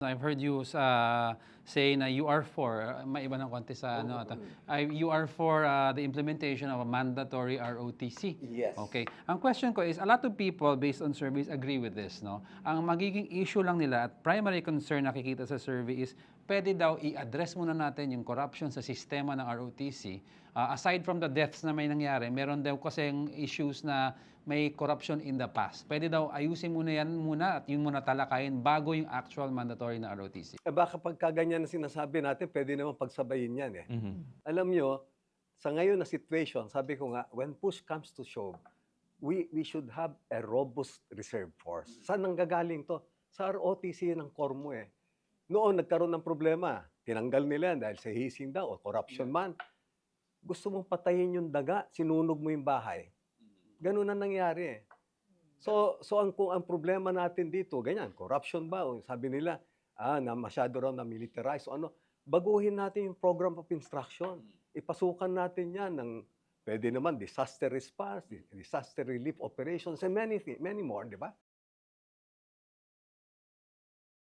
I've heard you say na you are for, maiba ng konti sa ano, you are for the implementation of a mandatory ROTC. Yes. Okay. Ang question ko is, a lot of people based on surveys agree with this, no? Ang magiging issue lang nila at primary concern nakikita sa survey is, pwede daw i-address muna natin yung corruption sa sistema ng ROTC. Aside from the deaths na may nangyari, meron daw kasing issues na may corruption in the past. Pwede daw ayusin muna yan muna at yun muna talakayin bago yung actual mandatory na ROTC. Baka pagka ganyan na sinasabi natin, pwede naman pagsabayin yan eh. Alam nyo, sa ngayon na situation, sabi ko nga, when push comes to shove, we should have a robust reserve force. Saan nanggagaling to? Sa ROTC ng core mo eh. Noon, nagkaroon ng problema. Tinanggal nila yan dahil sa hising daw o corruption man. Gusto mong patayin yung daga, sinunog mo yung bahay. Ganun na nangyari eh. So kung ang problema natin dito, ganyan, corruption ba? O sabi nila, na masyado raw na militarize o ano, baguhin natin yung program of instruction. Ipasukan natin yan ng, pwede naman, disaster response, disaster relief operations, and many more, di ba?